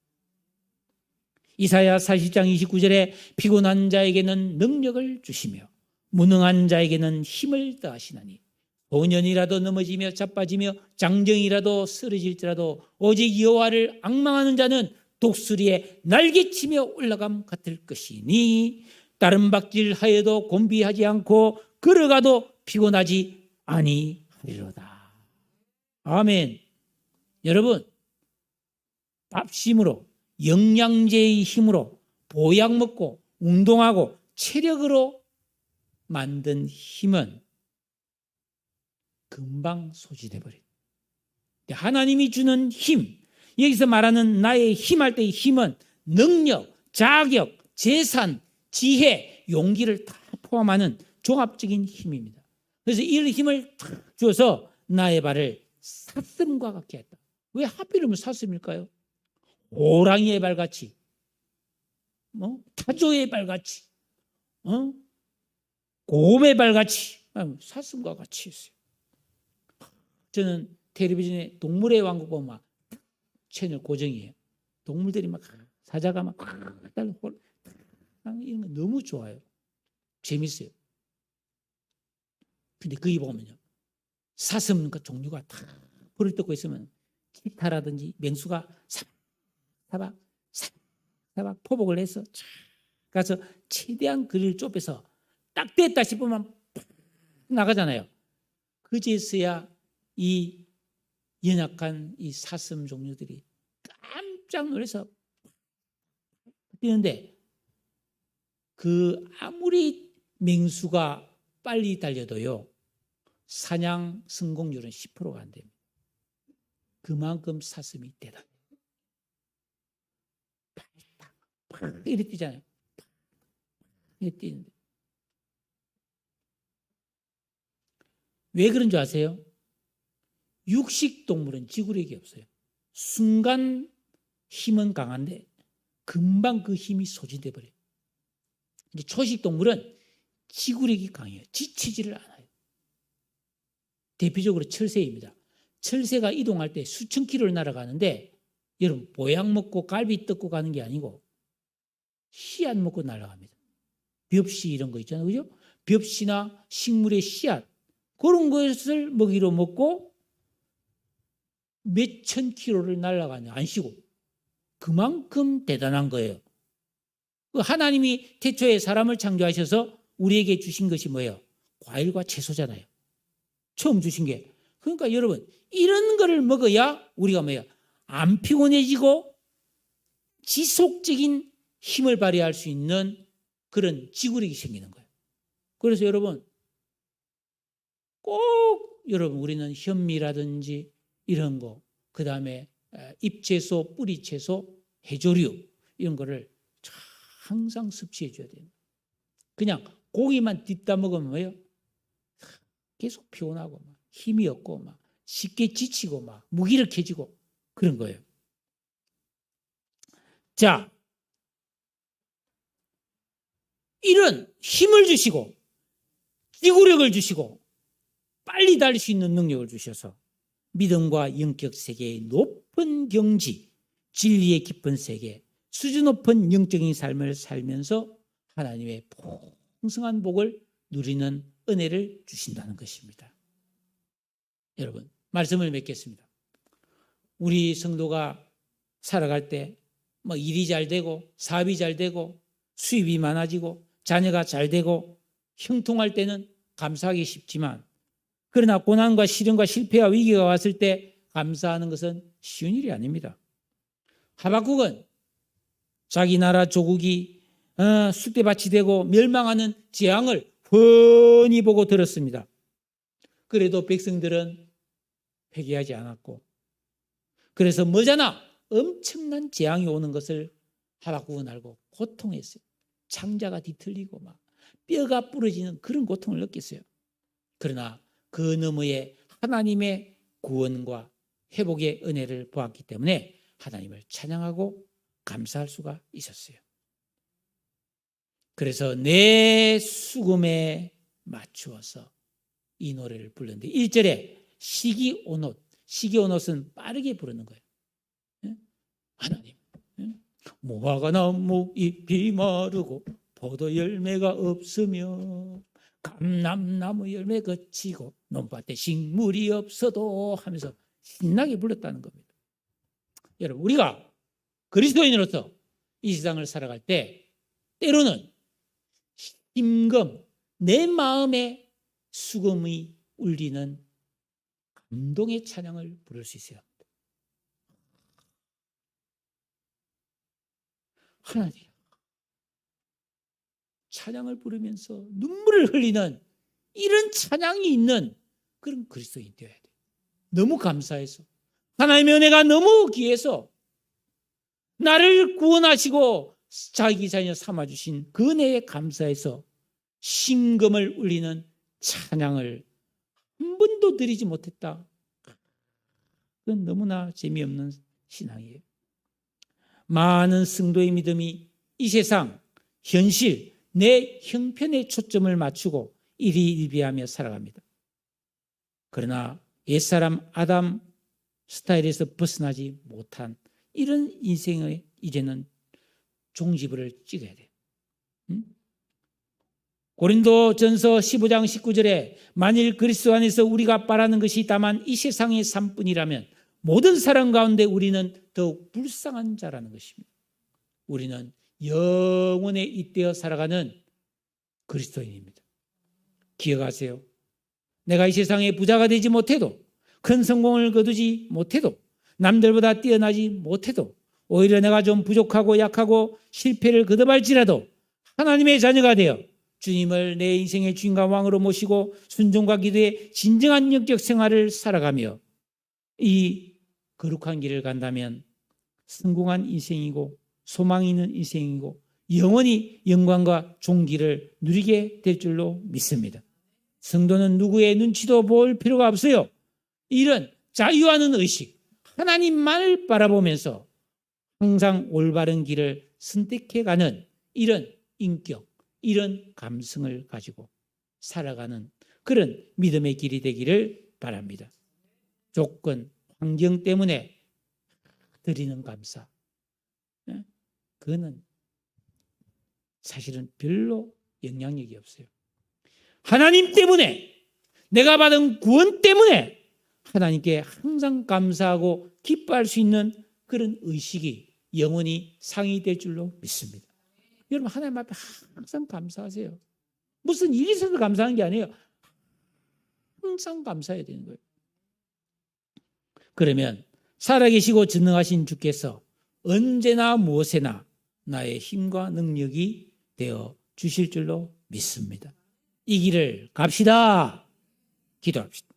이사야 40장 29절에 피곤한 자에게는 능력을 주시며 무능한 자에게는 힘을 더하시나니 소년이라도 넘어지며 자빠지며 장정이라도 쓰러질지라도 오직 여호와를 앙망하는 자는 독수리에 날개치며 올라감 같을 것이니 다른 박질하여도 곤비하지 않고 걸어가도 피곤하지 아니하리로다. 아멘. 여러분 밥심으로 영양제의 힘으로 보약 먹고 운동하고 체력으로 만든 힘은 금방 소진해 버려요. 하나님이 주는 힘, 여기서 말하는 나의 힘할 때의 힘은 능력, 자격, 재산, 지혜, 용기를 다 포함하는 종합적인 힘입니다. 그래서 이 힘을 탁 주어서 나의 발을 사슴과 같게 했다. 왜 하필이면 사슴일까요? 호랑이의 발같이, 타조의 발같이, 곰의 발같이, 사슴과 같이 했어요. 저는 텔레비전에 동물의 왕국 보면 막 채널 고정이에요. 동물들이 막 사자가 막 이런 거 너무 좋아요. 재밌어요. 근데 거기 보면요, 사슴 종류가 다 불을 뜯고 있으면 기타라든지 맹수가 사박 포복을 해서 가서 최대한 그를 좁혀서 딱 됐다 싶으면 나가잖아요. 그제서야 이 연약한 이 사슴 종류들이 깜짝 놀라서 뛰는데, 그 아무리 맹수가 빨리 달려도요, 사냥 성공률은 10%가 안 됩니다. 그만큼 사슴이 대단해요. 이렇게 뛰잖아요. 이렇게 뛰는데. 왜 그런 줄 아세요? 육식 동물은 지구력이 없어요. 순간 힘은 강한데 금방 그 힘이 소진돼 버려요. 이제 초식 동물은 지구력이 강해요. 지치지를 않아요. 대표적으로 철새입니다. 철새가 이동할 때 수천 킬로를 날아가는데, 여러분 보약 먹고 갈비 뜯고 가는 게 아니고 씨앗 먹고 날아갑니다. 벽씨 이런 거 있잖아요, 그죠? 벽씨나 식물의 씨앗, 그런 것을 먹이로 먹고 몇천 킬로를 날아가냐, 안 쉬고. 그만큼 대단한 거예요. 하나님이 태초에 사람을 창조하셔서 우리에게 주신 것이 뭐예요? 과일과 채소잖아요. 처음 주신 게. 그러니까 여러분, 이런 거를 먹어야 우리가 뭐예요? 안 피곤해지고 지속적인 힘을 발휘할 수 있는 그런 지구력이 생기는 거예요. 그래서 여러분, 꼭 여러분, 우리는 현미라든지 이런 거, 그 다음에 잎채소, 뿌리채소, 해조류 이런 거를 항상 섭취해 줘야 돼요. 그냥 고기만 뒷다 먹으면 뭐예요? 계속 피곤하고 막 힘이 없고 막 쉽게 지치고 막 무기력해지고 그런 거예요. 자, 이런 힘을 주시고 지구력을 주시고 빨리 달릴 수 있는 능력을 주셔서 믿음과 영적 세계의 높은 경지, 진리의 깊은 세계, 수준 높은 영적인 삶을 살면서 하나님의 풍성한 복을 누리는 은혜를 주신다는 것입니다. 여러분, 말씀을 맺겠습니다. 우리 성도가 살아갈 때 뭐 일이 잘 되고 사업이 잘 되고 수입이 많아지고 자녀가 잘 되고 형통할 때는 감사하기 쉽지만, 그러나 고난과 시련과 실패와 위기가 왔을 때 감사하는 것은 쉬운 일이 아닙니다. 하박국은 자기 나라 조국이 쑥대밭이 되고 멸망하는 재앙을 훤히 보고 들었습니다. 그래도 백성들은 회개하지 않았고, 그래서 머지않아 엄청난 재앙이 오는 것을 하박국은 알고 고통했어요. 창자가 뒤틀리고 막 뼈가 부러지는 그런 고통을 느꼈어요. 그러나 그 너머에 하나님의 구원과 회복의 은혜를 보았기 때문에 하나님을 찬양하고 감사할 수가 있었어요. 그래서 내 수금에 맞추어서 이 노래를 부르는데, 1절에 시기온옷은 빠르게 부르는 거예요. 하나님, 무화과 나무 잎이 마르고 포도 열매가 없으며 감람나무 열매 거치고 논밭에 식물이 없어도 하면서 신나게 불렀다는 겁니다. 여러분, 우리가 그리스도인으로서 이 세상을 살아갈 때 때로는 심금, 내 마음에 수금이 울리는 감동의 찬양을 부를 수 있어요. 하나님, 찬양을 부르면서 눈물을 흘리는 이런 찬양이 있는 그런 그리스도인이 되어야 돼요. 너무 감사해서, 하나님의 은혜가 너무 귀해서, 나를 구원하시고 자기 자녀 삼아주신 그 은혜에 감사해서 심금을 울리는 찬양을 한 번도 드리지 못했다. 그건 너무나 재미없는 신앙이에요. 많은 성도의 믿음이 이 세상, 현실, 내 형편에 초점을 맞추고 일희일비하며 살아갑니다. 그러나 옛사람 아담 스타일에서 벗어나지 못한 이런 인생의 이제는 종지부를 찍어야 돼요. 고린도전서 15장 19절에 만일 그리스도 안에서 우리가 바라는 것이 다만 이 세상의 삶뿐이라면 모든 사람 가운데 우리는 더욱 불쌍한 자라는 것입니다. 우리는 영원에 잇대어 살아가는 그리스도인입니다. 기억하세요. 내가 이 세상에 부자가 되지 못해도, 큰 성공을 거두지 못해도, 남들보다 뛰어나지 못해도, 오히려 내가 좀 부족하고 약하고 실패를 거듭할지라도 하나님의 자녀가 되어 주님을 내 인생의 주인과 왕으로 모시고 순종과 기도의 진정한 영적 생활을 살아가며 이 거룩한 길을 간다면 성공한 인생이고 소망이 있는 인생이고 영원히 영광과 존귀를 누리게 될 줄로 믿습니다. 성도는 누구의 눈치도 볼 필요가 없어요. 이런 자유하는 의식, 하나님만을 바라보면서 항상 올바른 길을 선택해가는 이런 인격, 이런 감성을 가지고 살아가는 그런 믿음의 길이 되기를 바랍니다. 조건, 환경 때문에 드리는 감사, 그거는 사실은 별로 영향력이 없어요. 하나님 때문에, 내가 받은 구원 때문에 하나님께 항상 감사하고 기뻐할 수 있는 그런 의식이 영원히 상이될 줄로 믿습니다. 여러분, 하나님 앞에 항상 감사하세요. 무슨 일이 있어서 감사하는 게 아니에요. 항상 감사해야 되는 거예요. 그러면 살아계시고 전능하신 주께서 언제나 무엇에나 나의 힘과 능력이 되어 주실 줄로 믿습니다. 이 길을 갑시다. 기도합시다.